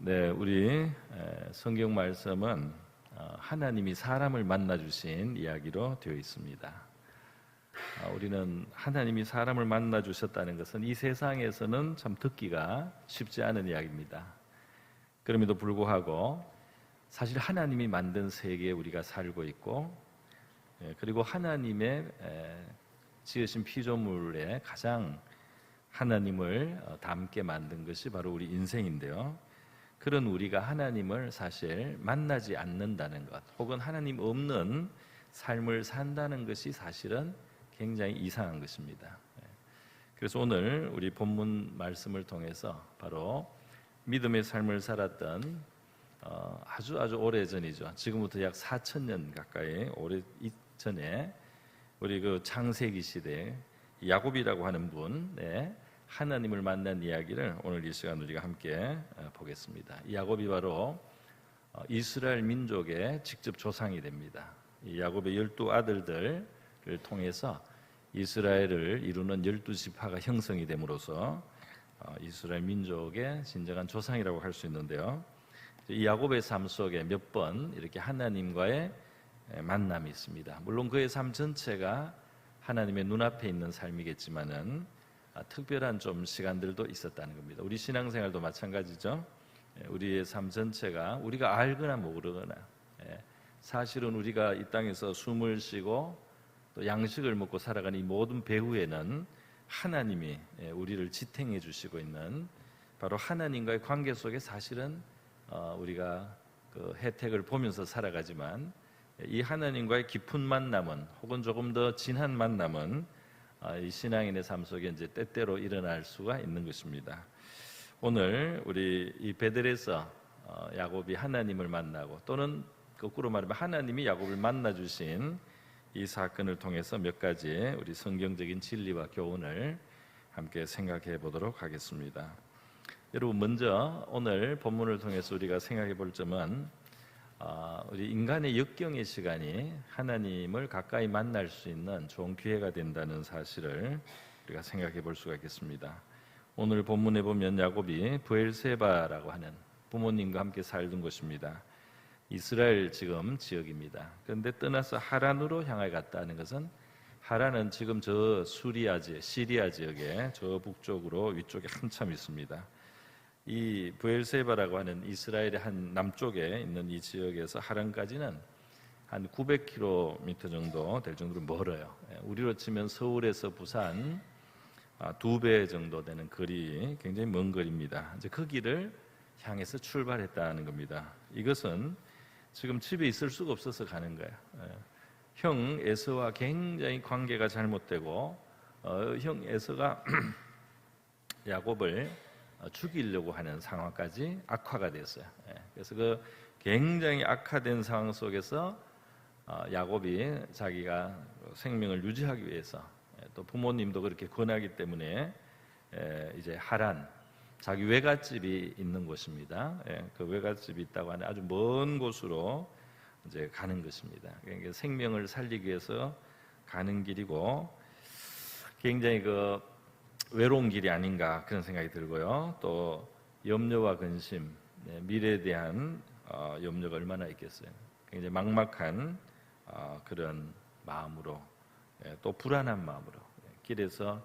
네, 우리 성경 말씀은 하나님이 사람을 만나 주신 이야기로 되어 있습니다. 우리는 하나님이 사람을 만나 주셨다는 것은 이 세상에서는 참 듣기가 쉽지 않은 이야기입니다. 그럼에도 불구하고 사실 하나님이 만든 세계에 우리가 살고 있고, 그리고 하나님의 지으신 피조물에 가장 하나님을 닮게 만든 것이 바로 우리 인생인데요. 그런 우리가 하나님을 사실 만나지 않는다는 것, 혹은 하나님 없는 삶을 산다는 것이 사실은 굉장히 이상한 것입니다. 그래서 오늘 우리 본문 말씀을 통해서 바로 믿음의 삶을 살았던 아주 오래전이죠. 지금부터 약 4,000년 가까이 오래 전에 우리 그 창세기 시대 야곱이라고 하는 분, 하나님을 만난 이야기를 오늘 이 시간 우리가 함께 보겠습니다. 이 야곱이 바로 이스라엘 민족의 직접 조상이 됩니다. 이 야곱의 12아들들을 통해서 이스라엘을 이루는 12지파가 형성이 됨으로써 이스라엘 민족의 진정한 조상이라고 할 수 있는데요. 이 야곱의 삶 속에 몇 번 이렇게 하나님과의 만남이 있습니다. 물론 그의 삶 전체가 하나님의 눈앞에 있는 삶이겠지만은 특별한 좀 시간들도 있었다는 겁니다. 우리 신앙생활도 마찬가지죠. 우리의 삶 전체가 우리가 알거나 모르거나 사실은 우리가 이 땅에서 숨을 쉬고 또 양식을 먹고 살아가는 이 모든 배후에는 하나님이 우리를 지탱해 주시고 있는 바로 하나님과의 관계 속에 사실은 우리가 그 혜택을 보면서 살아가지만 이 하나님과의 깊은 만남은 혹은 조금 더 진한 만남은 이 신앙인의 삶 속에 이제 때때로 일어날 수가 있는 것입니다. 오늘 우리 이 베델에서 야곱이 하나님을 만나고 또는 거꾸로 말하면 하나님이 야곱을 만나 주신 이 사건을 통해서 몇 가지 우리 성경적인 진리와 교훈을 함께 생각해 보도록 하겠습니다. 여러분, 먼저 오늘 본문을 통해서 우리가 생각해 볼 점은 우리 인간의 역경의 시간이 하나님을 가까이 만날 수 있는 좋은 기회가 된다는 사실을 우리가 생각해 볼 수가 있겠습니다. 오늘 본문에 보면 야곱이 브엘세바라고 하는 부모님과 함께 살던 곳입니다. 이스라엘 지금 지역입니다. 그런데 떠나서 하란으로 향해 갔다는 것은, 하란은 지금 저 시리아 지역의 저 북쪽으로 위쪽에 한참 있습니다. 이 브엘세바라고 하는 이스라엘의 한 남쪽에 있는 이 지역에서 하란까지는 한 900km 정도 될 정도로 멀어요. 우리로 치면 서울에서 부산 2배 정도 되는 거리, 굉장히 먼 거리입니다. 이제 그 길을 향해서 출발했다는 겁니다. 이것은 지금 집에 있을 수가 없어서 가는 거예요. 형 에서와 굉장히 관계가 잘못되고 형 에서가 야곱을 죽이려고 하는 상황까지 악화가 됐어요. 그래서 그 굉장히 악화된 상황 속에서 야곱이 자기가 생명을 유지하기 위해서, 또 부모님도 그렇게 권하기 때문에 이제 하란, 자기 외갓집이 있는 곳입니다. 그 외갓집이 있다고 하는 아주 먼 곳으로 이제 가는 것입니다. 그러니까 생명을 살리기 위해서 가는 길이고, 굉장히 그 외로운 길이 아닌가 그런 생각이 들고요. 또 염려와 근심, 미래에 대한 염려가 얼마나 있겠어요. 굉장히 막막한 그런 마음으로, 또 불안한 마음으로 길에서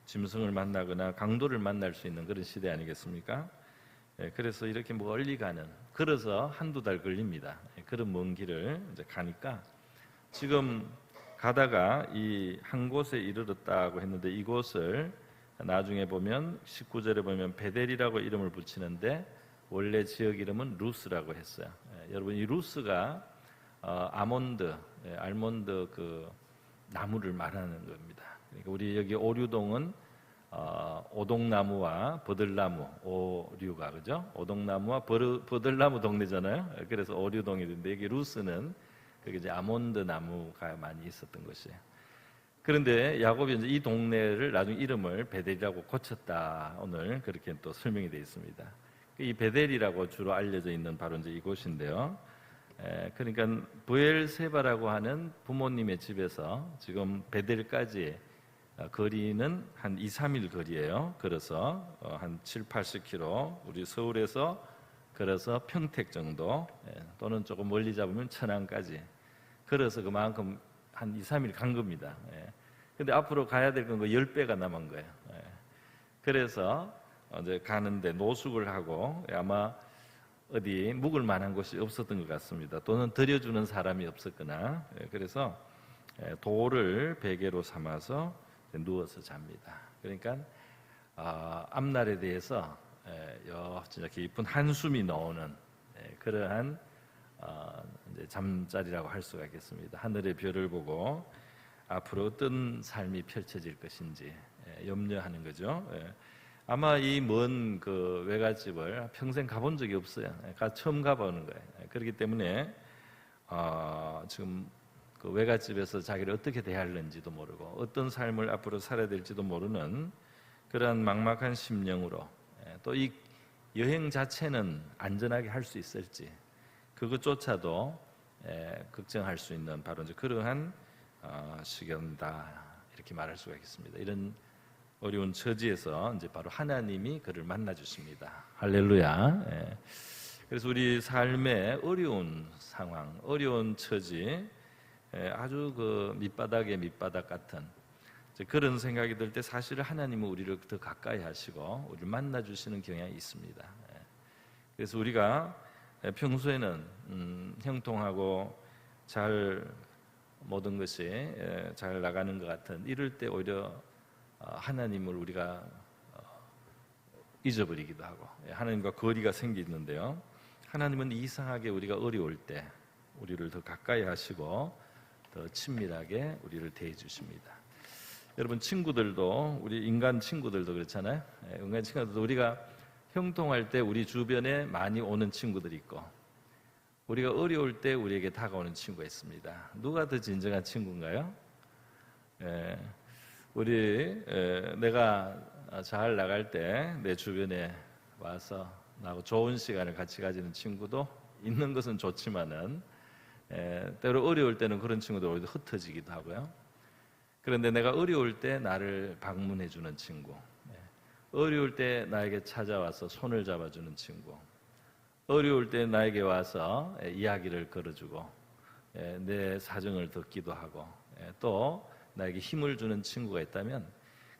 짐승을 만나거나 강도를 만날 수 있는 그런 시대 아니겠습니까? 그래서 이렇게 멀리 가는, 걸어서 한두 달 걸립니다. 그런 먼 길을 이제 가니까 지금 가다가 이 한 곳에 이르렀다고 했는데, 이곳을 나중에 보면 19절에 보면 베델이라고 이름을 붙이는데 원래 지역 이름은 루스라고 했어요. 여러분, 이 루스가 알몬드 그 나무를 말하는 겁니다. 그러니까 우리 여기 오류동은 오동나무와 버들나무, 오류가 그죠? 오동나무와 버들나무 동네잖아요. 그래서 오류동이 되는데, 여기 루스는 그게 이제 아몬드 나무가 많이 있었던 것이에요. 그런데 야곱이 이제 이 동네를 나중에 이름을 베델이라고 고쳤다. 오늘 그렇게 또 설명이 되어 있습니다. 이 베델이라고 주로 알려져 있는 바로 이제 이곳인데요. 그러니까 브엘세바라고 하는 부모님의 집에서 지금 베델까지 거리는 한 2, 3일 거리예요. 걸어서 한 7, 80km. 우리 서울에서 걸어서 평택 정도, 또는 조금 멀리 잡으면 천안까지 걸어서 그만큼 한 2, 3일 간 겁니다. 근데 앞으로 가야 될 건 그 10배가 남은 거예요. 그래서 이제 가는데 노숙을 하고 아마 어디 묵을 만한 곳이 없었던 것 같습니다. 또는 들여주는 사람이 없었거나, 그래서 돌을 베개로 삼아서 누워서 잡니다. 그러니까 앞날에 대해서 진짜 깊은 한숨이 나오는 그러한 이제 잠자리라고 할 수가 있겠습니다. 하늘의 별을 보고 앞으로 어떤 삶이 펼쳐질 것인지 염려하는 거죠. 아마 이 먼 그 외갓집을 평생 가본 적이 없어요. 처음 가보는 거예요. 그렇기 때문에 지금 그 외갓집에서 자기를 어떻게 대할는지도 모르고 어떤 삶을 앞으로 살아야 될지도 모르는 그러한 막막한 심령으로, 또 이 여행 자체는 안전하게 할 수 있을지 그것조차도 걱정할 수 있는 바로 이제 그러한 시간이다, 이렇게 말할 수가 있습니다. 이런 어려운 처지에서 이제 바로 하나님이 그를 만나 주십니다. 할렐루야. 그래서 우리 삶의 어려운 상황, 어려운 처지, 아주 그 밑바닥의 밑바닥 같은 그런 생각이 들 때 사실은 하나님은 우리를 더 가까이 하시고 우리를 만나 주시는 경향이 있습니다. 그래서 우리가 평소에는 형통하고 잘 모든 것이 잘 나가는 것 같은 이럴 때 오히려 하나님을 우리가 잊어버리기도 하고 하나님과 거리가 생기는데요. 하나님은 이상하게 우리가 어려울 때 우리를 더 가까이 하시고 더 친밀하게 우리를 대해 주십니다. 여러분, 친구들도, 우리 인간 친구들도 그렇잖아요. 인간 친구들도 우리가 형통할 때 우리 주변에 많이 오는 친구들이 있고, 우리가 어려울 때 우리에게 다가오는 친구가 있습니다. 누가 더 진정한 친구인가요? 내가 잘 나갈 때 내 주변에 와서 나하고 좋은 시간을 같이 가지는 친구도 있는 것은 좋지만은 때로 어려울 때는 그런 친구들 오히려 흩어지기도 하고요. 그런데 내가 어려울 때 나를 방문해 주는 친구, 어려울 때 나에게 찾아와서 손을 잡아주는 친구, 어려울 때 나에게 와서 이야기를 걸어주고 내 사정을 듣기도 하고 또 나에게 힘을 주는 친구가 있다면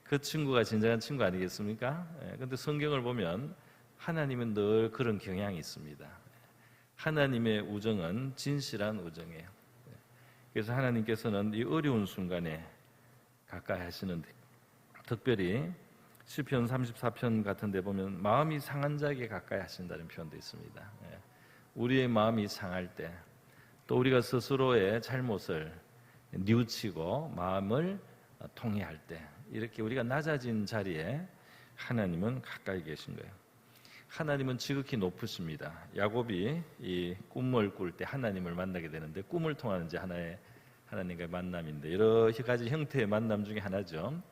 그 친구가 진정한 친구 아니겠습니까? 그런데 성경을 보면 하나님은 늘 그런 경향이 있습니다. 하나님의 우정은 진실한 우정이에요. 그래서 하나님께서는 이 어려운 순간에 가까이 하시는데, 특별히 시편 34편 같은 데 보면 마음이 상한 자에게 가까이 하신다는 표현도 있습니다. 우리의 마음이 상할 때, 또 우리가 스스로의 잘못을 뉘우치고 마음을 통회할 때, 이렇게 우리가 낮아진 자리에 하나님은 가까이 계신 거예요. 하나님은 지극히 높으십니다. 야곱이 이 꿈을 꿀 때 하나님을 만나게 되는데, 꿈을 통하는 이제 하나의 하나님과의 만남인데, 여러 가지 형태의 만남 중에 하나죠.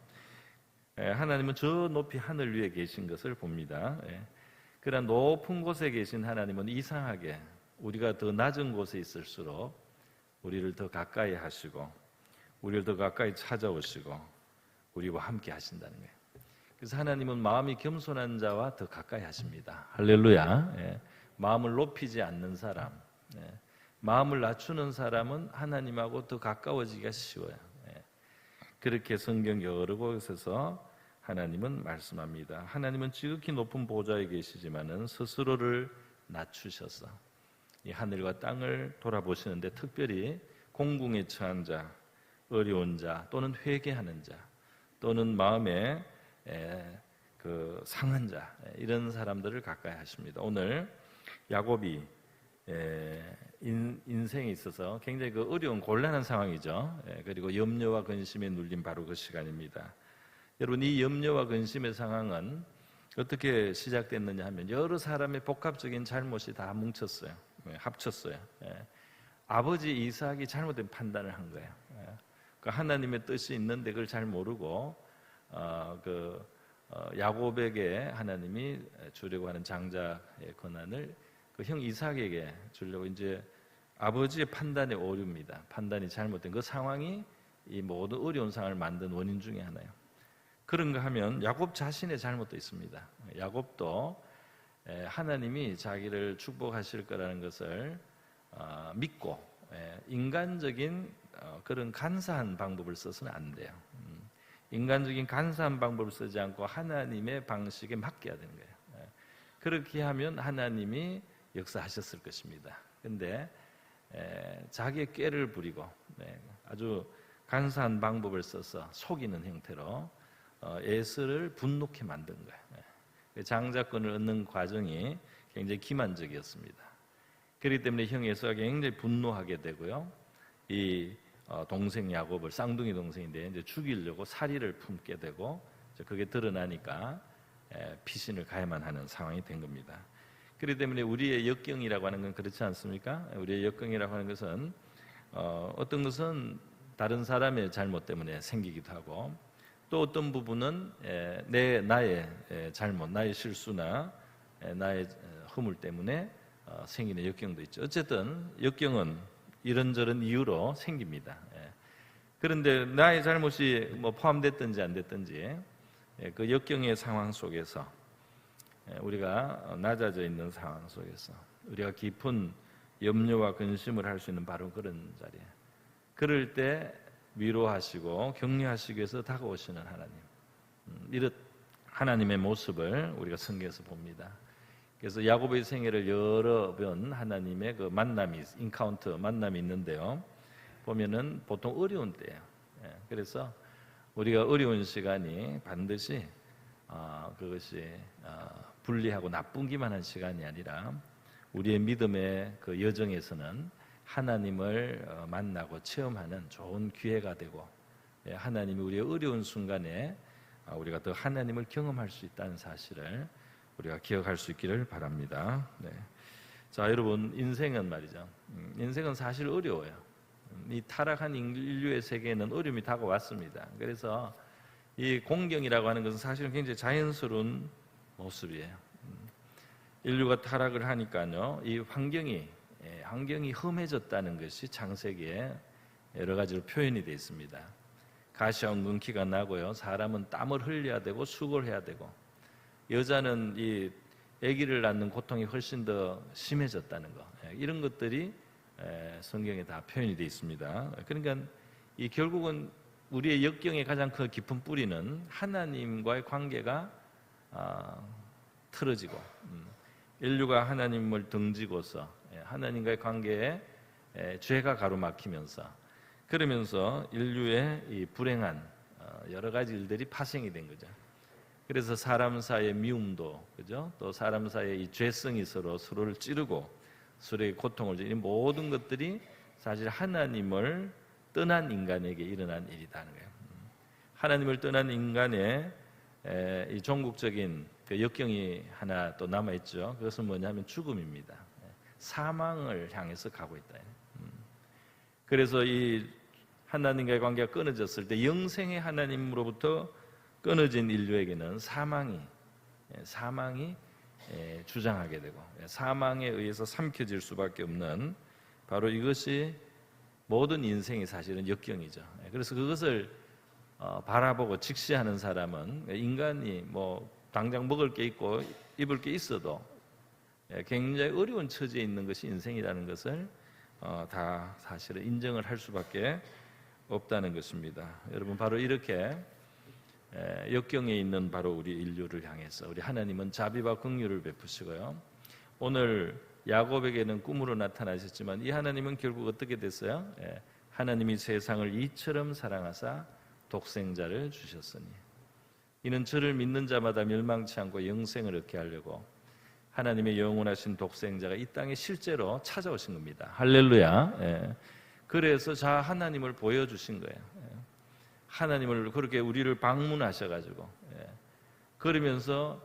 하나님은 저 높이 하늘 위에 계신 것을 봅니다. 그러나 높은 곳에 계신 하나님은 이상하게 우리가 더 낮은 곳에 있을수록 우리를 더 가까이 하시고 우리를 더 가까이 찾아오시고 우리와 함께 하신다는 거예요. 그래서 하나님은 마음이 겸손한 자와 더 가까이 하십니다. 할렐루야. 마음을 높이지 않는 사람, 마음을 낮추는 사람은 하나님하고 더 가까워지기가 쉬워요. 그렇게 성경 여러 곳에서 하나님은 말씀합니다. 하나님은 지극히 높은 보좌에 계시지만은 스스로를 낮추셔서 이 하늘과 땅을 돌아보시는데, 특별히 공궁에 처한 자, 어려운 자, 또는 회개하는 자, 또는 마음에 그 상한 자, 이런 사람들을 가까이 하십니다. 오늘 야곱이 인생에 있어서 굉장히 그 어려운 곤란한 상황이죠. 그리고 염려와 근심에 눌린 바로 그 시간입니다. 여러분, 이 염려와 근심의 상황은 어떻게 시작됐느냐 하면 여러 사람의 복합적인 잘못이 다 뭉쳤어요. 합쳤어요. 아버지 이삭이 잘못된 판단을 한 거예요. 하나님의 뜻이 있는데 그걸 잘 모르고 야곱에게 하나님이 주려고 하는 장자의 권한을 그 형 이삭에게 주려고, 이제 아버지의 판단의 오류입니다. 판단이 잘못된 그 상황이 이 모든 어려운 상황을 만든 원인 중에 하나예요. 그런가 하면 야곱 자신의 잘못도 있습니다. 야곱도 하나님이 자기를 축복하실 거라는 것을 믿고 인간적인 그런 간사한 방법을 써서는 안 돼요. 인간적인 간사한 방법을 쓰지 않고 하나님의 방식에 맡겨야 되는 거예요. 그렇게 하면 하나님이 역사하셨을 것입니다. 그런데 자기의 꾀를 부리고 아주 간사한 방법을 써서 속이는 형태로 에서를 분노케 만든 거예요. 장자권을 얻는 과정이 굉장히 기만적이었습니다. 그렇기 때문에 형 에서가 굉장히 분노하게 되고요. 이 동생 야곱을, 쌍둥이 동생인데 이제 죽이려고 살의를 품게 되고, 그게 드러나니까 피신을 가야만 하는 상황이 된 겁니다. 그렇기 때문에 우리의 역경이라고 하는 건 그렇지 않습니까? 우리의 역경이라고 하는 것은 어떤 것은 다른 사람의 잘못 때문에 생기기도 하고, 또 어떤 부분은 나의 잘못, 나의 실수나 나의 허물 때문에 생기는 역경도 있죠. 어쨌든 역경은 이런저런 이유로 생깁니다. 그런데 나의 잘못이 포함됐든지 안 됐든지 그 역경의 상황 속에서 우리가 낮아져 있는 상황 속에서 우리가 깊은 염려와 근심을 할 수 있는 바로 그런 자리에, 그럴 때 위로하시고 격려하시기 위해서 다가오시는 하나님, 이런 하나님의 모습을 우리가 성경에서 봅니다. 그래서 야곱의 생애를 여러 번 하나님의 그 만남이, 인카운터, 만남이 있는데요, 보면은 보통 어려운 때예요. 그래서 우리가 어려운 시간이 반드시 그것이 불리하고 나쁘기만 한 시간이 아니라 우리의 믿음의 그 여정에서는 하나님을 만나고 체험하는 좋은 기회가 되고, 하나님이 우리의 어려운 순간에 우리가 더 하나님을 경험할 수 있다는 사실을 우리가 기억할 수 있기를 바랍니다. 자, 여러분, 인생은 말이죠. 인생은 사실 어려워요. 이 타락한 인류의 세계에는 어려움이 다가왔습니다. 그래서 이 공경이라고 하는 것은 사실은 굉장히 자연스러운 모습이에요. 인류가 타락을 하니까요, 이 환경이 험해졌다는 것이 창세기에 여러 가지로 표현이 되어 있습니다. 가시와 엉겅퀴가 나고요, 사람은 땀을 흘려야 되고 수고를 해야 되고, 여자는 이 아기를 낳는 고통이 훨씬 더 심해졌다는 거, 이런 것들이 성경에 다 표현이 되어 있습니다. 그러니까 이 결국은 우리의 역경의 가장 큰 깊은 뿌리는 하나님과의 관계가 틀어지고, 인류가 하나님을 등지고서 하나님과의 관계에 죄가 가로막히면서, 그러면서 인류의 이 불행한 여러 가지 일들이 파생이 된 거죠. 그래서 사람 사이의 미움도, 그죠? 또 사람 사이의 이 죄성이 서로를 찌르고 서로의 고통을 주는, 이 모든 것들이 사실 하나님을 떠난 인간에게 일어난 일이라는 거예요. 하나님을 떠난 인간의 이 종국적인 그 역경이 하나 또 남아 있죠. 그것은 뭐냐면 죽음입니다. 사망을 향해서 가고 있다. 그래서 이 하나님과의 관계가 끊어졌을 때 영생의 하나님으로부터 끊어진 인류에게는 사망이 주장하게 되고, 사망에 의해서 삼켜질 수밖에 없는, 바로 이것이 모든 인생이 사실은 역경이죠. 그래서 그것을 바라보고 직시하는 사람은, 인간이 당장 먹을 게 있고 입을 게 있어도 굉장히 어려운 처지에 있는 것이 인생이라는 것을 다 사실은 인정을 할 수밖에 없다는 것입니다. 여러분, 바로 이렇게 역경에 있는 바로 우리 인류를 향해서 우리 하나님은 자비와 긍휼을 베푸시고요, 오늘 야곱에게는 꿈으로 나타나셨지만 이 하나님은 결국 어떻게 됐어요? 하나님이 세상을 이처럼 사랑하사 독생자를 주셨으니 이는 저를 믿는 자마다 멸망치 않고 영생을 얻게 하려고 하나님의 영원하신 독생자가 이 땅에 실제로 찾아오신 겁니다. 할렐루야. 그래서 하나님을 보여주신 거예요. 하나님을 그렇게 우리를 방문하셔가지고, 그러면서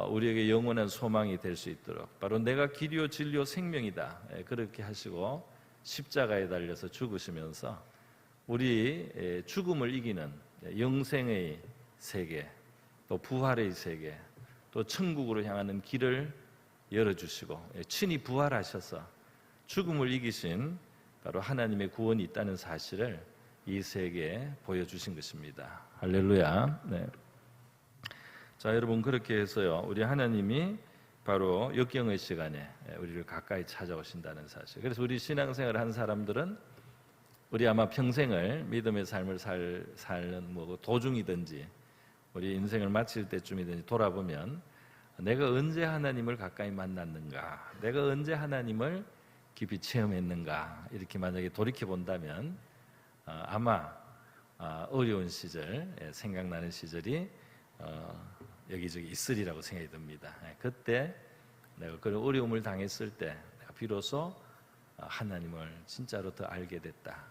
우리에게 영원한 소망이 될 수 있도록, 바로 내가 길이요 진리요 생명이다, 그렇게 하시고 십자가에 달려서 죽으시면서 우리 죽음을 이기는 영생의 세계, 또 부활의 세계, 또 천국으로 향하는 길을 열어주시고 친히 부활하셔서 죽음을 이기신 바로 하나님의 구원이 있다는 사실을 이 세계에 보여주신 것입니다. 할렐루야. 자, 여러분, 그렇게 해서요, 우리 하나님이 바로 역경의 시간에 우리를 가까이 찾아오신다는 사실. 그래서 우리 신앙생활을 한 사람들은 우리 아마 평생을 믿음의 삶을 살는 뭐 도중이든지 우리 인생을 마칠 때쯤이든지 돌아보면 내가 언제 하나님을 가까이 만났는가, 내가 언제 하나님을 깊이 체험했는가, 이렇게 만약에 돌이켜 본다면 아마 어려운 시절, 생각나는 시절이 여기저기 있으리라고 생각이 듭니다. 그때 내가 그런 어려움을 당했을 때 내가 비로소 하나님을 진짜로 더 알게 됐다,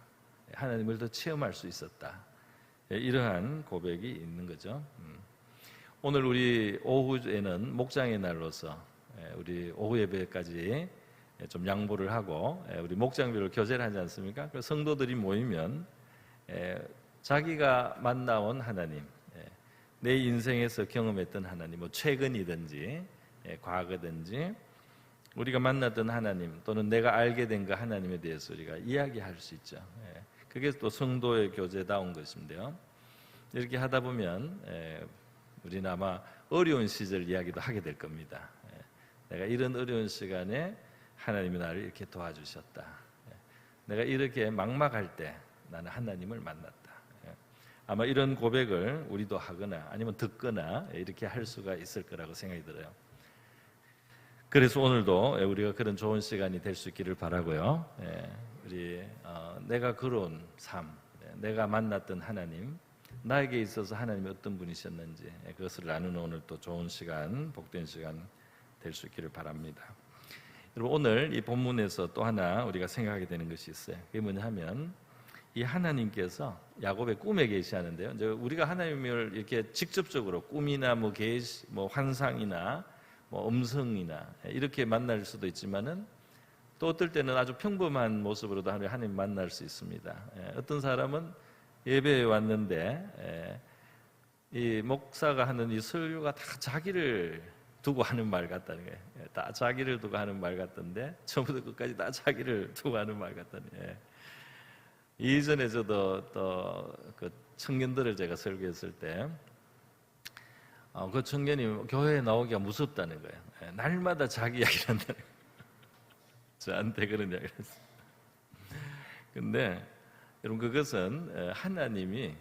하나님을 더 체험할 수 있었다, 이러한 고백이 있는 거죠. 오늘 우리 오후에는 목장의 날로서 우리 오후 예배까지 좀 양보를 하고 우리 목장별로 교제를 하지 않습니까? 그 성도들이 모이면 자기가 만나온 하나님, 내 인생에서 경험했던 하나님, 뭐 최근이든지 과거든지 우리가 만났던 하나님 또는 내가 알게 된 그 하나님에 대해서 우리가 이야기할 수 있죠. 그게 또 성도의 교제다운 것인데요. 이렇게 하다 보면 우리는 아마 어려운 시절 이야기도 하게 될 겁니다. 내가 이런 어려운 시간에 하나님이 나를 이렇게 도와주셨다. 내가 이렇게 막막할 때 나는 하나님을 만났다. 아마 이런 고백을 우리도 하거나 아니면 듣거나 이렇게 할 수가 있을 거라고 생각이 들어요. 그래서 오늘도 우리가 그런 좋은 시간이 될 수 있기를 바라고요. 우리 내가 걸어온 삶, 내가 만났던 하나님, 나에게 있어서 하나님이 어떤 분이셨는지 그것을 나누는 오늘 또 좋은 시간, 복된 시간 될 수 있기를 바랍니다. 여러분, 오늘 이 본문에서 또 하나 우리가 생각하게 되는 것이 있어요. 그게 뭐냐 하면 이 하나님께서 야곱의 꿈에 계시하는데요. 이제 우리가 하나님을 이렇게 직접적으로 꿈이나 뭐 계시, 뭐 환상이나 뭐 음성이나 이렇게 만날 수도 있지만은 또 어떨 때는 아주 평범한 모습으로도 하나님 만날 수 있습니다. 어떤 사람은 예배에 왔는데 이 목사가 하는 이 설교가 다 자기를 두고 하는 말 같다는 거예요. 다 자기를 두고 하는 말 같던데 처음부터 끝까지 다 자기를 두고 하는 말 같다는 거예요. 이전에 저도 또 그 청년들을 제가 설교했을 때 그 청년이 교회에 나오기가 무섭다는 거예요. 날마다 자기 이야기를 한다는 거예요. 저한테 그런 이야기를 했어요. 근데 여러분, 그것은 하나님이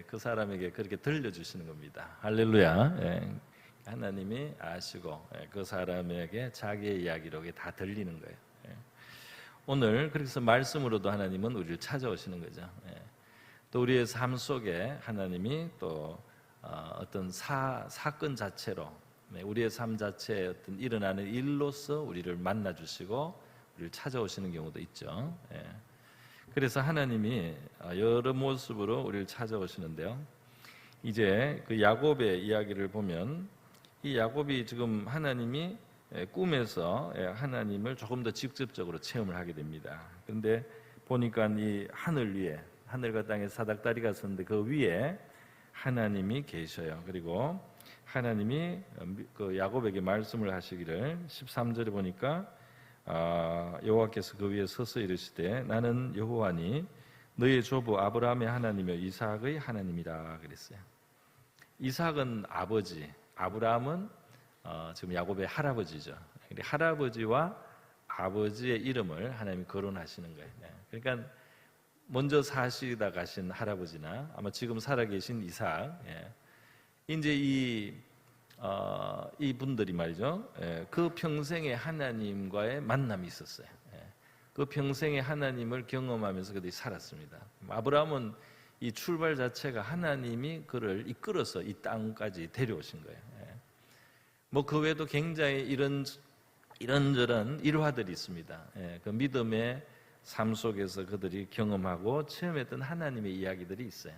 그 사람에게 그렇게 들려주시는 겁니다. 할렐루야. 하나님이 아시고 그 사람에게 자기의 이야기로 다 들리는 거예요. 오늘 그래서 말씀으로도 하나님은 우리를 찾아오시는 거죠. 또 우리의 삶 속에 하나님이 또 어떤 사건 자체로 우리의 삶 자체에 어떤 일어나는 일로서 우리를 만나 주시고 우리를 찾아오시는 경우도 있죠. 그래서 하나님이 여러 모습으로 우리를 찾아오시는데요. 이제 그 야곱의 이야기를 보면 이 야곱이 지금 하나님이 꿈에서 하나님을 조금 더 직접적으로 체험을 하게 됩니다. 그런데 보니까 이 하늘 위에, 하늘과 땅에 사닥다리가 섰는데 그 위에 하나님이 계셔요. 그리고 하나님이 그 야곱에게 말씀을 하시기를 13절에 보니까 여호와께서 그 위에 서서 이르시되 나는 여호와니 너의 조부 아브라함의 하나님이요 이삭의 하나님이라 그랬어요. 이삭은 아버지, 아브라함은 지금 야곱의 할아버지죠. 할아버지와 아버지의 이름을 하나님이 거론하시는 거예요. 그러니까 먼저 사시다 가신 할아버지나 아마 지금 살아계신 이삭, 이제 이 분들이 말이죠. 그 평생에 하나님과의 만남이 있었어요. 그 평생에 하나님을 경험하면서 그들이 살았습니다. 아브라함은 이 출발 자체가 하나님이 그를 이끌어서 이 땅까지 데려오신 거예요. 뭐 그 외에도 굉장히 이런저런 일화들이 있습니다. 그 믿음의 삶 속에서 그들이 경험하고 체험했던 하나님의 이야기들이 있어요.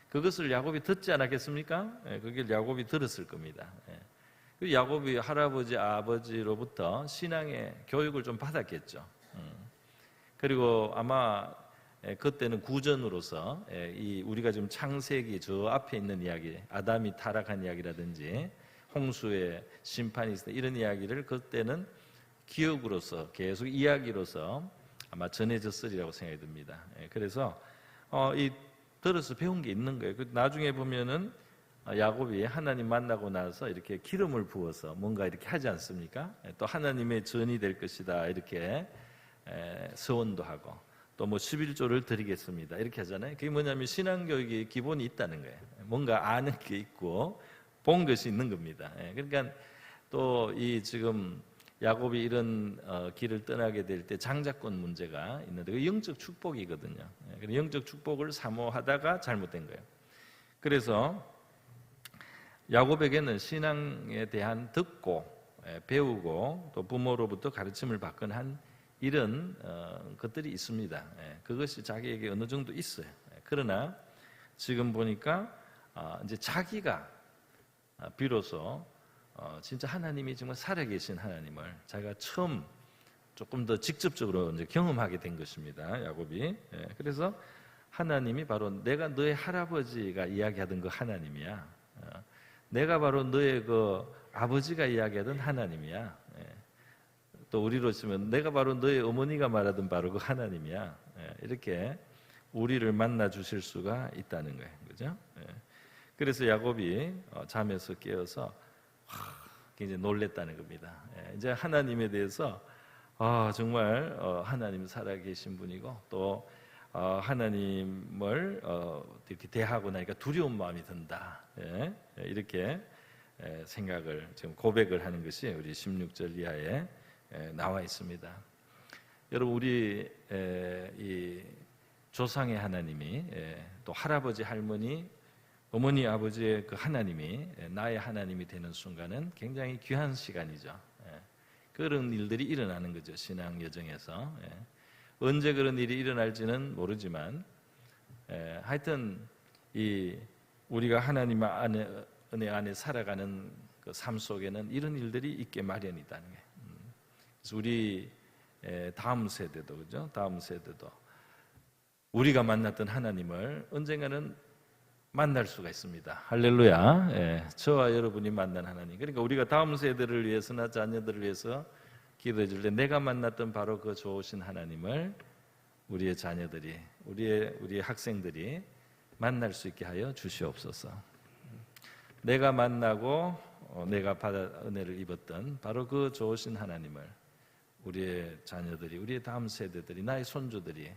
그것을 야곱이 듣지 않았겠습니까? 그걸 야곱이 들었을 겁니다. 야곱이 할아버지, 아버지로부터 신앙의 교육을 좀 받았겠죠. 그리고 아마 그때는 구전으로서 우리가 지금 창세기 저 앞에 있는 이야기, 아담이 타락한 이야기라든지 홍수의 심판이 있다 이런 이야기를 그때는 기억으로서 계속 이야기로서 아마 전해졌으리라고 생각이 듭니다. 그래서 이 들어서 배운 게 있는 거예요. 나중에 보면은 야곱이 하나님 만나고 나서 이렇게 기름을 부어서 뭔가 이렇게 하지 않습니까? 또 하나님의 전이 될 것이다 이렇게 서원도 하고 또 뭐 11조를 드리겠습니다 이렇게 하잖아요. 그게 뭐냐면 신앙교육의 기본이 있다는 거예요. 뭔가 아는 게 있고 본 것이 있는 겁니다. 그러니까 또 이 지금 야곱이 이런 길을 떠나게 될 때 장자권 문제가 있는데 그 영적 축복이거든요. 영적 축복을 사모하다가 잘못된 거예요. 그래서 야곱에게는 신앙에 대한 듣고 배우고 또 부모로부터 가르침을 받건 한 이런 것들이 있습니다. 그것이 자기에게 어느 정도 있어요. 그러나 지금 보니까 이제 자기가 비로소 진짜 하나님이 정말 살아계신 하나님을 자기가 처음 조금 더 직접적으로 이제 경험하게 된 것입니다. 야곱이. 그래서 하나님이 바로 내가 너의 할아버지가 이야기하던 그 하나님이야. 내가 바로 너의 그 아버지가 이야기하던 하나님이야. 또 우리로 치면 내가 바로 너의 어머니가 말하던 바로 그 하나님이야. 이렇게 우리를 만나 주실 수가 있다는 거예요. 그죠? 그래서 야곱이 잠에서 깨어서 굉장히 놀랬다는 겁니다. 이제 하나님에 대해서 정말 하나님 살아계신 분이고 또 하나님을 이렇게 대하고 나니까 두려운 마음이 든다. 이렇게 생각을 지금 고백을 하는 것이 우리 16절 이하에 나와 있습니다. 여러분 우리 이 조상의 하나님이 또 할아버지 할머니 어머니 아버지의 그 하나님이 나의 하나님이 되는 순간은 굉장히 귀한 시간이죠. 그런 일들이 일어나는 거죠. 신앙 여정에서 언제 그런 일이 일어날지는 모르지만 하여튼 이 우리가 하나님 안에 은혜 안에 살아가는 그 삶 속에는 이런 일들이 있게 마련이다는 게. 그래서 우리 다음 세대도 그죠? 다음 세대도 우리가 만났던 하나님을 언젠가는 만날 수가 있습니다. 할렐루야. 저와 여러분이 만난 하나님. 그러니까 우리가 다음 세대를 위해서나 자녀들을 위해서 기도해 줄 때 내가 만났던 바로 그 좋으신 하나님을 우리의 자녀들이 우리의 학생들이 만날 수 있게 하여 주시옵소서. 내가 만나고 내가 받아 은혜를 입었던 바로 그 좋으신 하나님을 우리의 자녀들이 우리의 다음 세대들이 나의 손주들이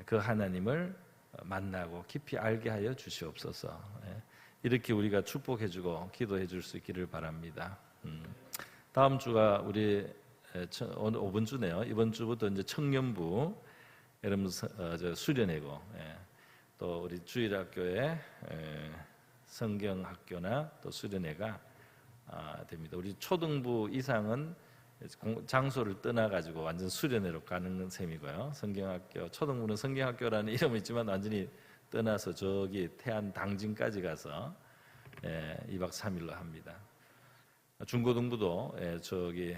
그 하나님을 만나고 깊이 알게 하여 주시옵소서. 이렇게 우리가 축복해주고 기도해줄 수 있기를 바랍니다. 다음 주가 우리 오늘 5번 주네요. 이번 주부터 이제 청년부 여러분 수련회고 또 우리 주일학교에 성경학교나 또 수련회가 됩니다. 우리 초등부 이상은 장소를 떠나가지고 완전 수련회로 가는 셈이고요. 성경학교, 초등부는 성경학교라는 이름이 있지만 완전히 떠나서 저기 태안 당진까지 가서 2박 3일로 합니다. 중고등부도 저기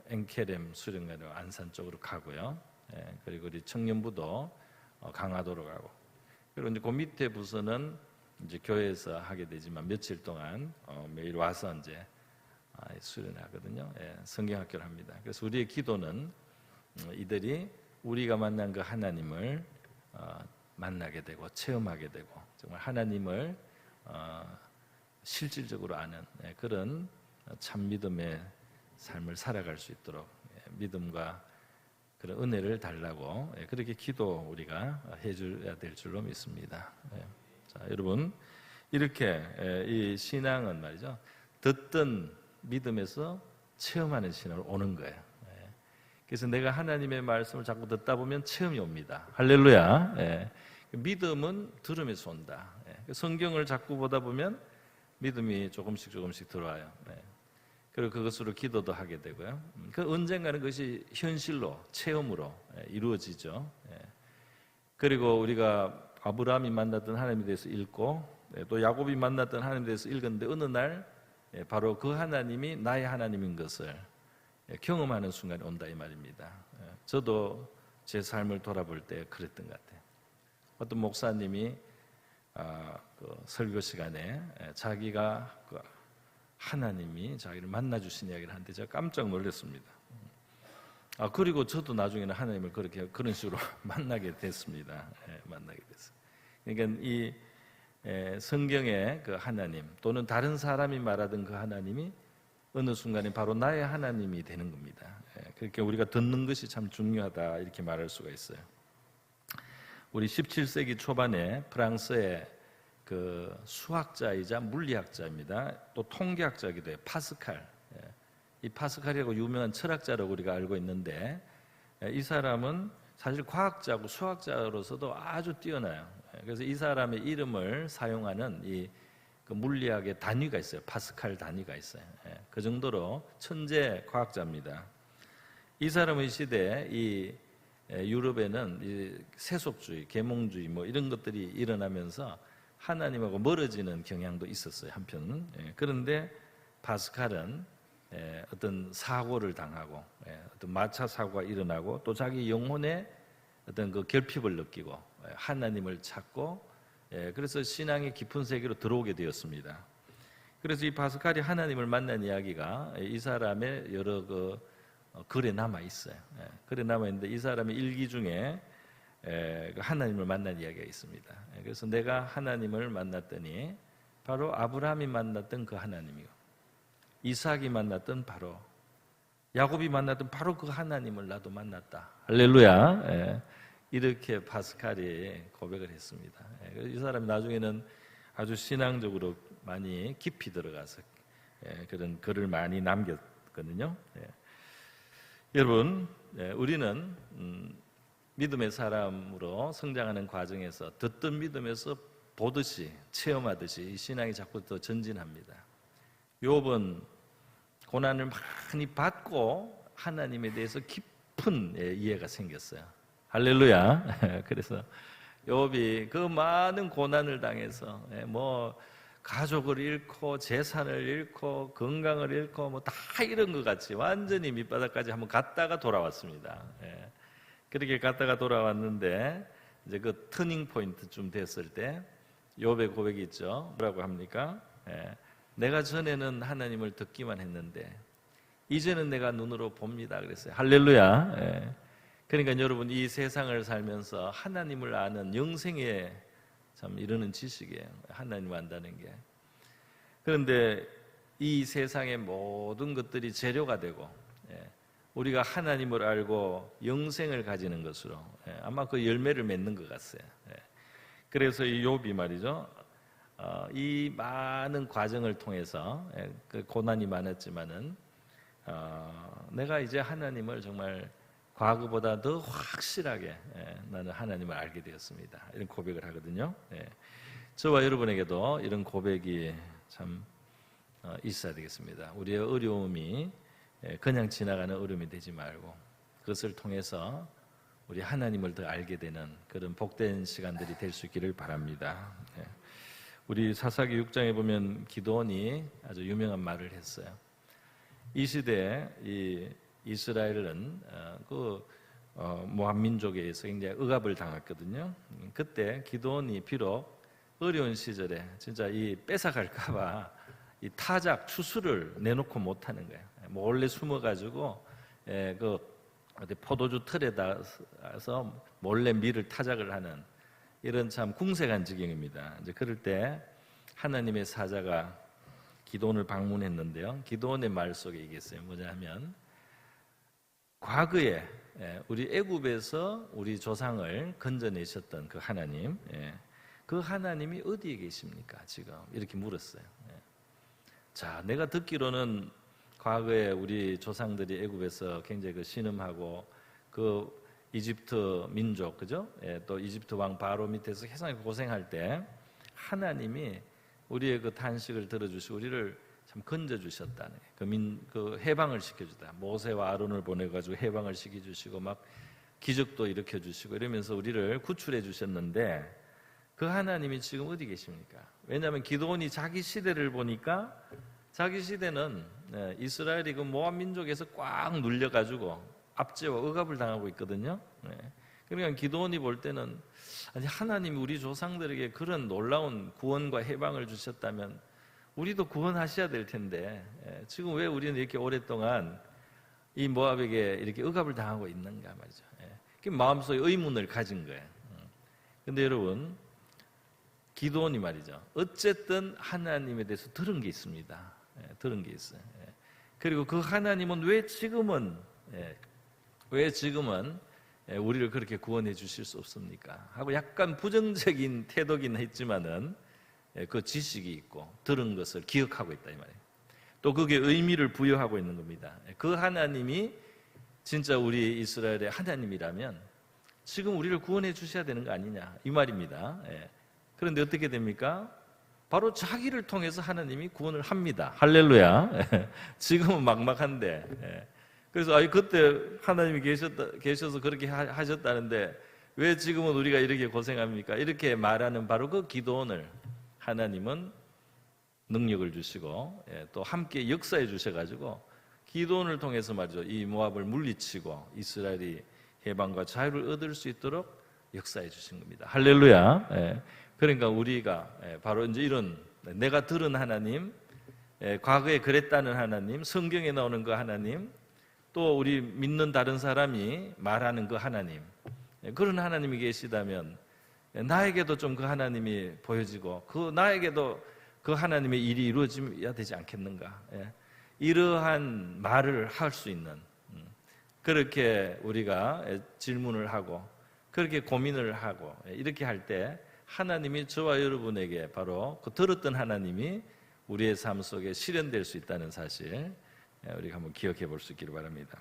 앵케렘 수련회로 안산 쪽으로 가고요. 그리고 우리 청년부도 강화도로 가고 그리고 이제 그 밑에 부서는 이제 교회에서 하게 되지만 며칠 동안 매일 와서 이제 수련하거든요. 성경학교를 합니다. 그래서 우리의 기도는 이들이 우리가 만난 그 하나님을 만나게 되고 체험하게 되고 정말 하나님을 실질적으로 아는 그런 참 믿음의 삶을 살아갈 수 있도록 믿음과 그런 은혜를 달라고 그렇게 기도 우리가 해줘야 될 줄로 믿습니다. 자, 여러분 이렇게 이 신앙은 말이죠. 듣던 믿음에서 체험하는 신앙으로 오는 거예요. 그래서 내가 하나님의 말씀을 자꾸 듣다 보면 체험이 옵니다. 할렐루야. 믿음은 들음에서 온다. 성경을 자꾸 보다 보면 믿음이 조금씩 들어와요. 그리고 그것으로 기도도 하게 되고요. 그 언젠가는 그것이 현실로 체험으로 이루어지죠. 그리고 우리가 아브라함이 만났던 하나님에 대해서 읽고 또 야곱이 만났던 하나님에 대해서 읽었는데 어느 날 바로 그 하나님이 나의 하나님인 것을 경험하는 순간이 온다 이 말입니다. 저도 제 삶을 돌아볼 때 그랬던 것 같아요. 어떤 목사님이 그 설교 시간에 자기가 그 하나님이 자기를 만나주신 이야기를 하는데 제가 깜짝 놀랐습니다. 그리고 저도 나중에는 하나님을 그런 식으로 만나게 됐습니다. 만나게 됐어요. 그러니까 이 성경의 그 하나님 또는 다른 사람이 말하던 그 하나님이 어느 순간에 바로 나의 하나님이 되는 겁니다. 그렇게 우리가 듣는 것이 참 중요하다 이렇게 말할 수가 있어요. 우리 17세기 초반에 프랑스의 그 수학자이자 물리학자입니다. 또 통계학자이기도 해요. 파스칼. 이 파스칼이라고 유명한 철학자라고 우리가 알고 있는데 이 사람은 사실 과학자고 수학자로서도 아주 뛰어나요. 그래서 이 사람의 이름을 사용하는 이 그 물리학의 단위가 있어요. 파스칼 단위가 있어요. 그 정도로 천재 과학자입니다. 이 사람의 시대에 이 유럽에는 이 세속주의, 계몽주의 뭐 이런 것들이 일어나면서 하나님하고 멀어지는 경향도 있었어요. 한편. 그런데 파스칼은 어떤 사고를 당하고 어떤 마차 사고가 일어나고 또 자기 영혼에 어떤 그 결핍을 느끼고 하나님을 찾고 그래서 신앙의 깊은 세계로 들어오게 되었습니다. 그래서 이 파스칼이 하나님을 만난 이야기가 이 사람의 여러 그 글에 남아 있어요. 글에 남아 있는데 이 사람의 일기 중에 하나님을 만난 이야기가 있습니다. 그래서 내가 하나님을 만났더니 바로 아브라함이 만났던 그 하나님이고 이삭이 만났던 바로 야곱이 만났던 바로 그 하나님을 나도 만났다. 할렐루야. 이렇게 파스칼이 고백을 했습니다. 이 사람이 나중에는 아주 신앙적으로 많이 깊이 들어가서 그런 글을 많이 남겼거든요. 여러분, 우리는 믿음의 사람으로 성장하는 과정에서 듣던 믿음에서 보듯이 체험하듯이 신앙이 자꾸 더 전진합니다. 욥은 고난을 많이 받고 하나님에 대해서 깊은 이해가 생겼어요. 할렐루야. 그래서 욥이 그 많은 고난을 당해서 뭐 가족을 잃고 재산을 잃고 건강을 잃고 뭐 다 잃은 것 같이 완전히 밑바닥까지 한번 갔다가 돌아왔습니다. 그렇게 갔다가 돌아왔는데 이제 그 터닝 포인트쯤 됐을 때 욥의 고백이 있죠. 뭐라고 합니까? 내가 전에는 하나님을 듣기만 했는데 이제는 내가 눈으로 봅니다. 그랬어요. 할렐루야. 그러니까 여러분 이 세상을 살면서 하나님을 아는 영생에 참 이르는 지식이에요. 하나님을 안다는 게. 그런데 이 세상의 모든 것들이 재료가 되고 우리가 하나님을 알고 영생을 가지는 것으로 아마 그 열매를 맺는 것 같아요. 그래서 이 욥이 말이죠. 이 많은 과정을 통해서 그 고난이 많았지만은 내가 이제 하나님을 정말 과거보다 더 확실하게 나는 하나님을 알게 되었습니다. 이런 고백을 하거든요. 저와 여러분에게도 이런 고백이 참 있어야 되겠습니다. 우리의 어려움이 그냥 지나가는 어려움이 되지 말고 그것을 통해서 우리 하나님을 더 알게 되는 그런 복된 시간들이 될 수 있기를 바랍니다. 우리 사사기 6장에 보면 기드온이 아주 유명한 말을 했어요. 이 시대에 이 이스라엘은 모압 민족에 의해서 굉장히 억압을 당했거든요. 그때 기드온이 비록 어려운 시절에 진짜 이 뺏어갈까봐 이 타작 추수를 내놓고 못하는 거예요. 몰래 숨어가지고 그 어디 포도주 틀에다서 몰래 밀을 타작을 하는 이런 참 궁색한 지경입니다. 이제 그럴 때 하나님의 사자가 기드온을 방문했는데요. 기드온의 말 속에 이게 있어요. 뭐냐 하면 과거에 우리 애굽에서 우리 조상을 건져내셨던 그 하나님, 그 하나님이 어디에 계십니까? 지금 이렇게 물었어요. 자, 내가 듣기로는 과거에 우리 조상들이 애굽에서 굉장히 그 신음하고 그 이집트 민족, 그죠? 또 이집트 왕 바로 밑에서 세상에 고생할 때 하나님이 우리의 그 탄식을 들어주시고 우리를 참 건져주셨다는 그 해방을 시켜주다. 모세와 아론을 보내가지고 해방을 시켜주시고 막 기적도 일으켜주시고 이러면서 우리를 구출해 주셨는데 그 하나님이 지금 어디 계십니까? 왜냐하면 기드온이 자기 시대를 보니까 자기 시대는 이스라엘이 그 모압 민족에서 꽉 눌려가지고 압제와 억압을 당하고 있거든요. 그러니까 기드온이 볼 때는 아니 하나님이 우리 조상들에게 그런 놀라운 구원과 해방을 주셨다면 우리도 구원하셔야 될 텐데 지금 왜 우리는 이렇게 오랫동안 이 모압에게 이렇게 억압을 당하고 있는가 말이죠. 그 마음속에 의문을 가진 거예요. 근데 여러분 기도원이 말이죠. 어쨌든 하나님에 대해서 들은 게 있습니다. 들은 게 있어요. 그리고 그 하나님은 왜 지금은 우리를 그렇게 구원해 주실 수 없습니까? 하고 약간 부정적인 태도긴 했지만은 그 지식이 있고 들은 것을 기억하고 있다 이 말이에요. 또 그게 의미를 부여하고 있는 겁니다. 그 하나님이 진짜 우리 이스라엘의 하나님이라면 지금 우리를 구원해 주셔야 되는 거 아니냐 이 말입니다. 그런데 어떻게 됩니까? 바로 자기를 통해서 하나님이 구원을 합니다. 할렐루야. 지금은 막막한데. 그래서 그때 하나님이 계셔서 그렇게 하셨다는데 왜 지금은 우리가 이렇게 고생합니까? 이렇게 말하는 바로 그 기도원을 하나님은 능력을 주시고 또 함께 역사해 주셔가지고 기도원을 통해서 말이죠. 이 모압을 물리치고 이스라엘이 해방과 자유를 얻을 수 있도록 역사해 주신 겁니다. 할렐루야. 그러니까 우리가 바로 이제 이런 내가 들은 하나님, 과거에 그랬다는 하나님, 성경에 나오는 그 하나님, 또 우리 믿는 다른 사람이 말하는 그 하나님, 그런 하나님이 계시다면 나에게도 좀 그 하나님이 보여지고 나에게도 그 하나님의 일이 이루어져야 되지 않겠는가? 이러한 말을 할 수 있는 그렇게 우리가 질문을 하고 그렇게 고민을 하고 이렇게 할 때 하나님이 저와 여러분에게 바로 그 들었던 하나님이 우리의 삶 속에 실현될 수 있다는 사실 우리가 한번 기억해 볼 수 있기를 바랍니다.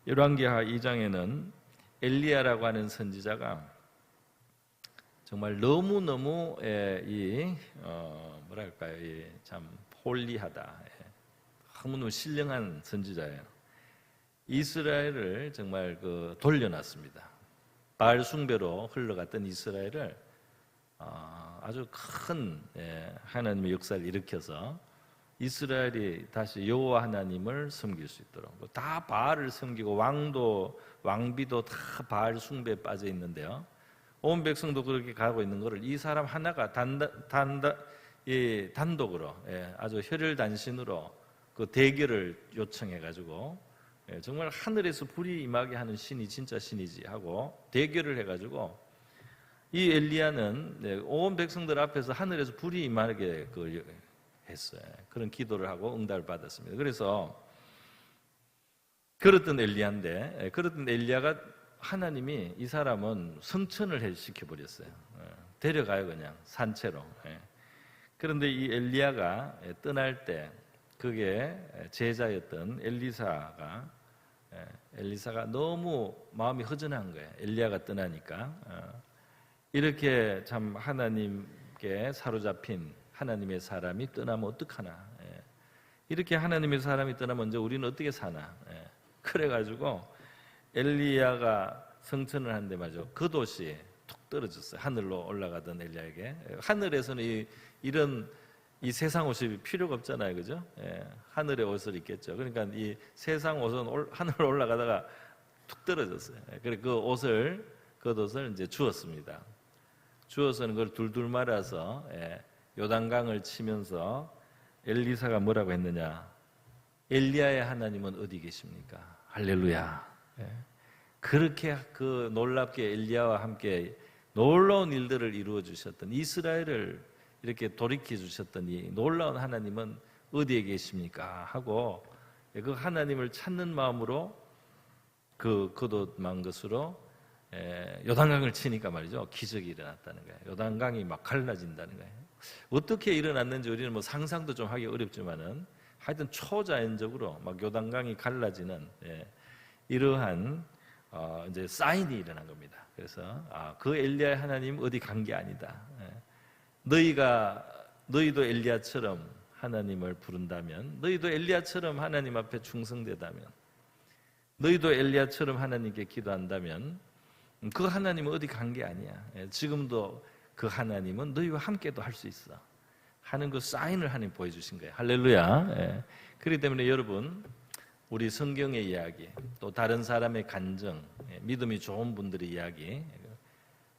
열왕기하 2장에는 엘리야라고 하는 선지자가 정말 너무너무 뭐랄까요, 참 홀리하다, 너무너무 신령한 선지자예요. 이스라엘을 정말 돌려놨습니다. 바알 숭배로 흘러갔던 이스라엘을 아주 큰 하나님의 역사를 일으켜서 이스라엘이 다시 여호와 하나님을 섬길 수 있도록 다 바알을 섬기고 왕비도 다 바알 숭배에 빠져 있는데요. 온 백성도 그렇게 가고 있는 것을 이 사람 하나가 단독으로 아주 혈혈단신으로 그 대결을 요청해가지고 정말 하늘에서 불이 임하게 하는 신이 진짜 신이지 하고 대결을 해가지고 이 엘리야는 온 백성들 앞에서 하늘에서 불이 임하게 했어요. 그런 기도를 하고 응답을 받았습니다. 그래서 그랬던 엘리야가 하나님이 이 사람은 성천을 시켜버렸어요. 데려가요 그냥 산채로. 그런데 이 엘리야가 떠날 때 그게 제자였던 엘리사가 너무 마음이 허전한 거예요. 엘리야가 떠나니까. 이렇게 참 하나님께 사로잡힌 하나님의 사람이 떠나면 어떡하나. 이렇게 하나님의 사람이 떠나면 이제 우리는 어떻게 사나. 그래가지고 엘리야가 성천을 하는데 말이죠. 그 도시에 툭 떨어졌어요. 하늘로 올라가던 엘리야에게. 하늘에서는 이 세상 옷이 필요가 없잖아요, 그죠? 하늘의 옷을 입겠죠. 그러니까 이 세상 옷은 하늘로 올라가다가 툭 떨어졌어요. 그래서 겉옷을 이제 주었습니다. 주어서는 그걸 둘둘 말아서 요단강을 치면서 엘리사가 뭐라고 했느냐? 엘리야의 하나님은 어디 계십니까? 할렐루야. 그렇게 그 놀랍게 엘리야와 함께 놀라운 일들을 이루어 주셨던 이스라엘을 이렇게 돌이켜 주셨던 이 놀라운 하나님은 어디에 계십니까? 하고 그 하나님을 찾는 마음으로 그 겉옷만 것으로 요단강을 치니까 말이죠. 기적이 일어났다는 거예요. 요단강이 막 갈라진다는 거예요. 어떻게 일어났는지 우리는 뭐 상상도 좀 하기 어렵지만은 하여튼 초자연적으로 막 요단강이 갈라지는 이러한 이제 사인이 일어난 겁니다. 그래서 그 엘리야의 하나님 어디 간 게 아니다. 너희도 엘리야처럼 하나님을 부른다면, 너희도 엘리야처럼 하나님 앞에 충성되다면, 너희도 엘리야처럼 하나님께 기도한다면 그 하나님은 어디 간 게 아니야. 지금도 그 하나님은 너희와 함께도 할 수 있어 하는 그 사인을 하나님 보여주신 거예요. 할렐루야. 그렇기 때문에 여러분, 우리 성경의 이야기, 또 다른 사람의 간증, 믿음이 좋은 분들의 이야기,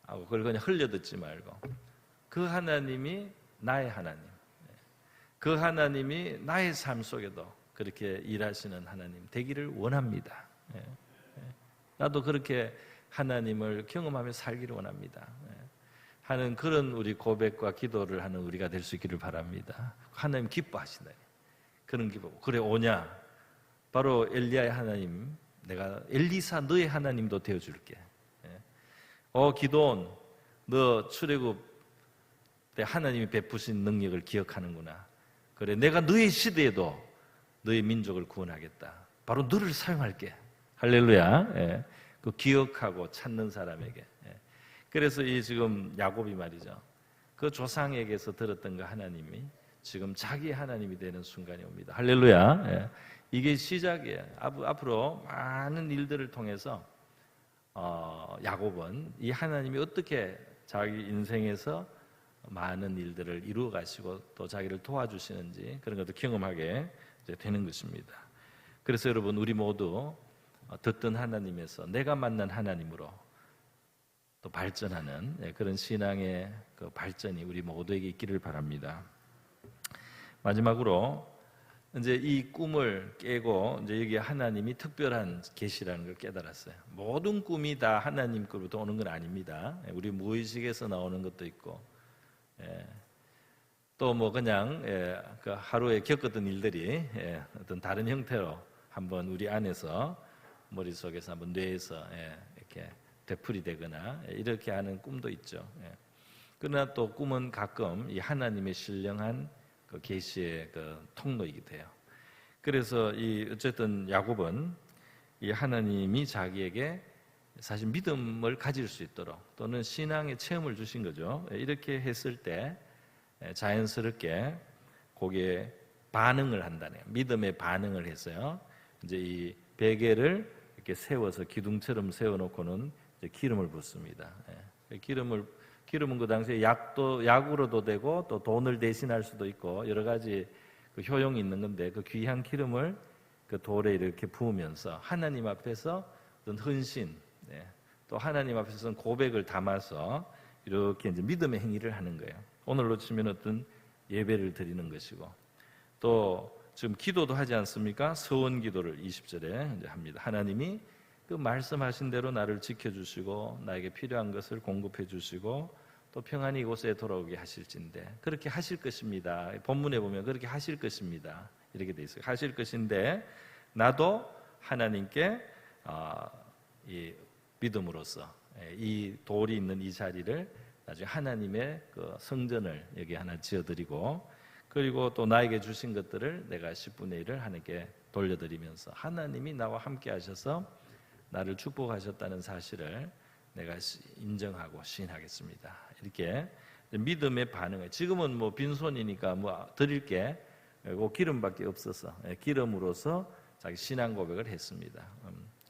그걸 그냥 흘려듣지 말고 그 하나님이 나의 하나님, 그 하나님이 나의 삶 속에도 그렇게 일하시는 하나님 되기를 원합니다. 나도 그렇게 하나님을 경험하며 살기를 원합니다. 하는 그런 우리 고백과 기도를 하는 우리가 될 수 있기를 바랍니다. 하나님 기뻐하신다. 그런 기뻐. 그래 오냐? 바로 엘리야의 하나님, 내가 엘리사 너의 하나님도 되어줄게. 기도원, 너 출애굽 때 하나님이 베푸신 능력을 기억하는구나. 그래, 내가 너의 시대에도 너의 민족을 구원하겠다. 바로 너를 사용할게. 할렐루야. 그 기억하고 찾는 사람에게. 그래서 이 지금 야곱이 말이죠. 그 조상에게서 들었던 그 하나님이 지금 자기 하나님이 되는 순간이 옵니다. 할렐루야. 이게 시작이에요. 앞으로 많은 일들을 통해서 야곱은 이 하나님이 어떻게 자기 인생에서 많은 일들을 이루어 가시고 또 자기를 도와주시는지 그런 것도 경험하게 되는 것입니다. 그래서 여러분 우리 모두 듣던 하나님에서 내가 만난 하나님으로 또 발전하는 그런 신앙의 그 발전이 우리 모두에게 있기를 바랍니다. 마지막으로 이제 이 꿈을 깨고 이제 여기 하나님이 특별한 계시라는 걸 깨달았어요. 모든 꿈이 다 하나님 것부터 오는 건 아닙니다. 우리 무의식에서 나오는 것도 있고, 또 뭐 그냥 그 하루에 겪었던 일들이 어떤 다른 형태로 한번 우리 안에서 머릿속에서 한번 뇌에서 이렇게 되풀이 되거나 이렇게 하는 꿈도 있죠. 그러나 또 꿈은 가끔 이 하나님의 신령한 그 계시의 그 통로이기도 해요. 그래서 이 어쨌든 야곱은 이 하나님이 자기에게 사실 믿음을 가질 수 있도록 또는 신앙의 체험을 주신 거죠. 이렇게 했을 때 자연스럽게 거기에 반응을 한다네요. 믿음의 반응을 했어요. 이제 이 베개를 이렇게 세워서 기둥처럼 세워놓고는 이제 기름을 붓습니다. 기름은 그 당시에 약으로도 되고 또 돈을 대신할 수도 있고 여러 가지 그 효용이 있는 건데 그 귀한 기름을 그 돌에 이렇게 부으면서 하나님 앞에서 어떤 헌신, 또 하나님 앞에서는 고백을 담아서 이렇게 이제 믿음의 행위를 하는 거예요. 오늘로 치면 어떤 예배를 드리는 것이고 또 지금 기도도 하지 않습니까? 서원 기도를 20절에 이제 합니다. 하나님이 그 말씀하신 대로 나를 지켜주시고 나에게 필요한 것을 공급해 주시고 또 평안히 이곳에 돌아오게 하실진데 그렇게 하실 것입니다. 본문에 보면 그렇게 하실 것입니다. 이렇게 돼 있어요. 하실 것인데 나도 하나님께 이 믿음으로써 이 돌이 있는 이 자리를 나중에 하나님의 그 성전을 여기 하나 지어드리고 그리고 또 나에게 주신 것들을 내가 10분의 1을 하나님께 돌려드리면서 하나님이 나와 함께 하셔서 나를 축복하셨다는 사실을 내가 인정하고 시인하겠습니다. 이렇게 믿음의 반응을 지금은 뭐 빈손이니까 뭐 드릴 게 기름밖에 없어서 기름으로서 자기 신앙 고백을 했습니다.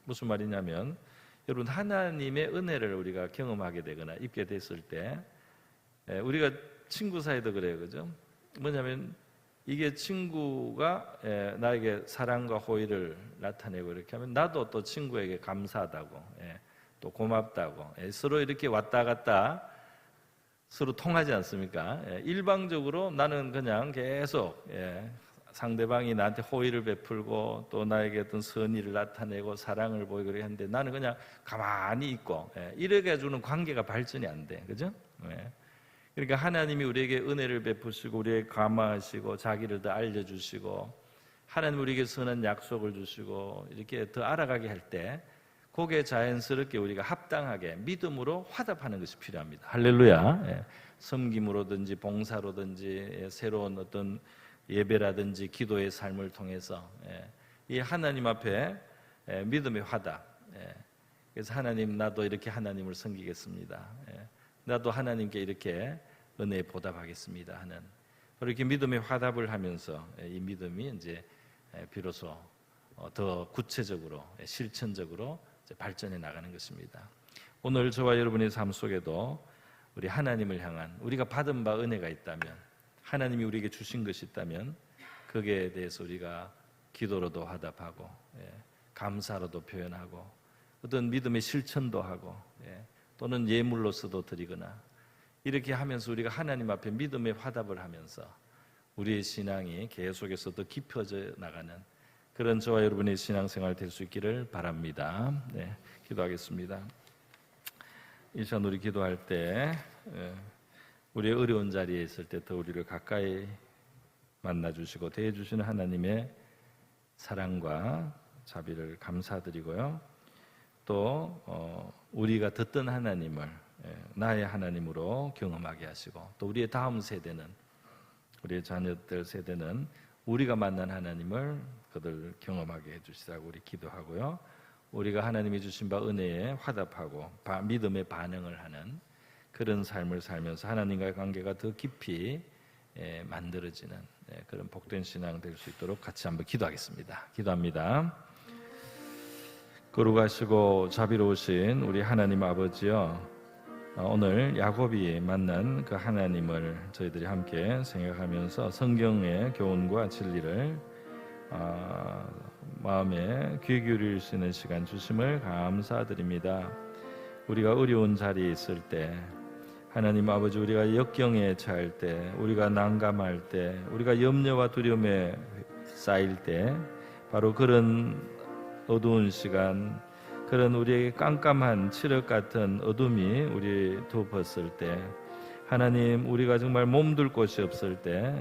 무슨 말이냐면 여러분 하나님의 은혜를 우리가 경험하게 되거나 입게 됐을 때 우리가 친구 사이도 그래요, 그죠? 뭐냐면 이게 친구가 나에게 사랑과 호의를 나타내고 이렇게 하면 나도 또 친구에게 감사하다고 또 고맙다고 서로 이렇게 왔다 갔다 서로 통하지 않습니까? 일방적으로 나는 그냥 계속 상대방이 나한테 호의를 베풀고 또 나에게 어떤 선의를 나타내고 사랑을 보이고 그렇게 하는데 나는 그냥 가만히 있고 이렇게 해주는 관계가 발전이 안 돼, 그죠? 그러니까 하나님이 우리에게 은혜를 베푸시고 우리에게 감화하시고 자기를 더 알려주시고 하나님 우리에게 선한 약속을 주시고 이렇게 더 알아가게 할 때 거기에 자연스럽게 우리가 합당하게 믿음으로 화답하는 것이 필요합니다. 할렐루야. 섬김으로든지 봉사로든지 새로운 어떤 예배라든지 기도의 삶을 통해서 이 하나님 앞에 믿음의 화답. 그래서 하나님 나도 이렇게 하나님을 섬기겠습니다. 나도 하나님께 이렇게 은혜에 보답하겠습니다 하는 그렇게 믿음의 화답을 하면서 이 믿음이 이제 비로소 더 구체적으로 실천적으로 발전해 나가는 것입니다. 오늘 저와 여러분의 삶 속에도 우리 하나님을 향한 우리가 받은 바 은혜가 있다면 하나님이 우리에게 주신 것이 있다면 거기에 대해서 우리가 기도로도 화답하고 감사로도 표현하고 어떤 믿음의 실천도 하고 또는 예물로서도 드리거나 이렇게 하면서 우리가 하나님 앞에 믿음의 화답을 하면서 우리의 신앙이 계속해서 더 깊어져 나가는 그런 저와 여러분의 신앙생활 될 수 있기를 바랍니다. 기도하겠습니다. 이 시간 우리 기도할 때 우리의 어려운 자리에 있을 때 더 우리를 가까이 만나주시고 대해주시는 하나님의 사랑과 자비를 감사드리고요. 또 우리가 듣던 하나님을 나의 하나님으로 경험하게 하시고, 또 우리의 다음 세대는, 우리의 자녀들 세대는 우리가 만난 하나님을 그들 경험하게 해주시라고 우리 기도하고요. 우리가 하나님이 주신 바 은혜에 화답하고 믿음의 반응을 하는 그런 삶을 살면서 하나님과의 관계가 더 깊이 만들어지는 그런 복된 신앙 될 수 있도록 같이 한번 기도하겠습니다. 기도합니다. 거룩하시고 자비로우신 우리 하나님 아버지여, 오늘 야곱이 만난 그 하나님을 저희들이 함께 생각하면서 성경의 교훈과 진리를 마음에 귀 기울일 수 있는 시간 주심을 감사드립니다. 우리가 어려운 자리에 있을 때, 하나님 아버지, 우리가 역경에 처할 때, 우리가 난감할 때, 우리가 염려와 두려움에 쌓일 때, 바로 그런 어두운 시간, 그런 우리에게 깜깜한 칠흑 같은 어둠이 우리 덮었을 때, 하나님, 우리가 정말 몸둘 곳이 없을 때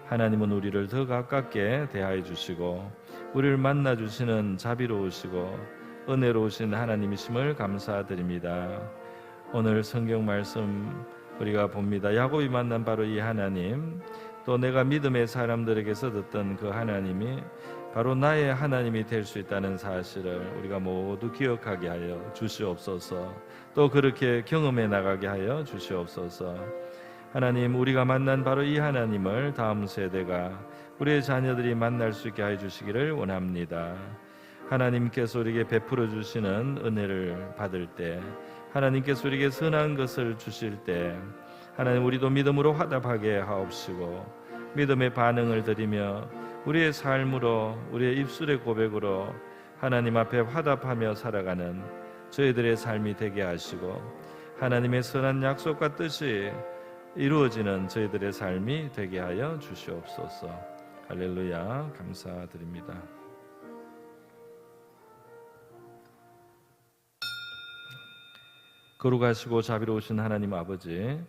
하나님은 우리를 더 가깝게 대하여 주시고 우리를 만나 주시는 자비로우시고 은혜로우신 하나님이심을 감사드립니다. 오늘 성경 말씀 우리가 봅니다. 야곱이 만난 바로 이 하나님, 또 내가 믿음의 사람들에게서 듣던 그 하나님이 바로 나의 하나님이 될 수 있다는 사실을 우리가 모두 기억하게 하여 주시옵소서. 또 그렇게 경험해 나가게 하여 주시옵소서. 하나님, 우리가 만난 바로 이 하나님을 다음 세대가, 우리의 자녀들이 만날 수 있게 하여 주시기를 원합니다. 하나님께서 우리에게 베풀어 주시는 은혜를 받을 때, 하나님께서 우리에게 선한 것을 주실 때, 하나님, 우리도 믿음으로 화답하게 하옵시고 믿음의 반응을 드리며 우리의 삶으로, 우리의 입술의 고백으로 하나님 앞에 화답하며 살아가는 저희들의 삶이 되게 하시고, 하나님의 선한 약속과 뜻이 이루어지는 저희들의 삶이 되게 하여 주시옵소서. 할렐루야, 감사드립니다. 거룩하시고 자비로우신 하나님 아버지,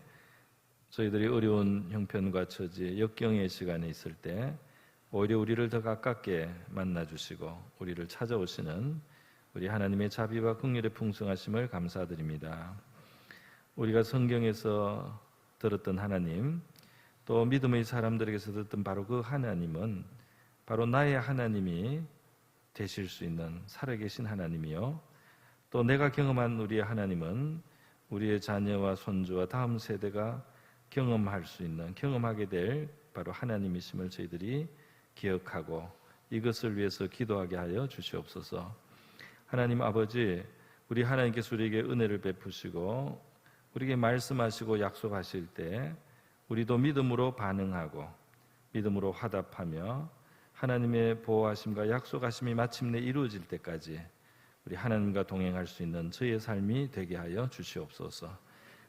저희들이 어려운 형편과 처지, 역경의 시간에 있을 때 오히려 우리를 더 가깝게 만나주시고 우리를 찾아오시는 우리 하나님의 자비와 긍휼의 풍성하심을 감사드립니다. 우리가 성경에서 들었던 하나님, 또 믿음의 사람들에게서 듣던 바로 그 하나님은 바로 나의 하나님이 되실 수 있는 살아계신 하나님이요, 또 내가 경험한 우리의 하나님은 우리의 자녀와 손주와 다음 세대가 경험할 수 있는, 경험하게 될 바로 하나님이심을 저희들이 기억하고 이것을 위해서 기도하게 하여 주시옵소서. 하나님 아버지, 우리 하나님께서 우리에게 은혜를 베푸시고 우리에게 말씀하시고 약속하실 때 우리도 믿음으로 반응하고 믿음으로 화답하며 하나님의 보호하심과 약속하심이 마침내 이루어질 때까지 우리 하나님과 동행할 수 있는 저희의 삶이 되게 하여 주시옵소서.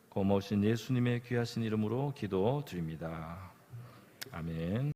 고마우신 예수님의 귀하신 이름으로 기도드립니다. 아멘.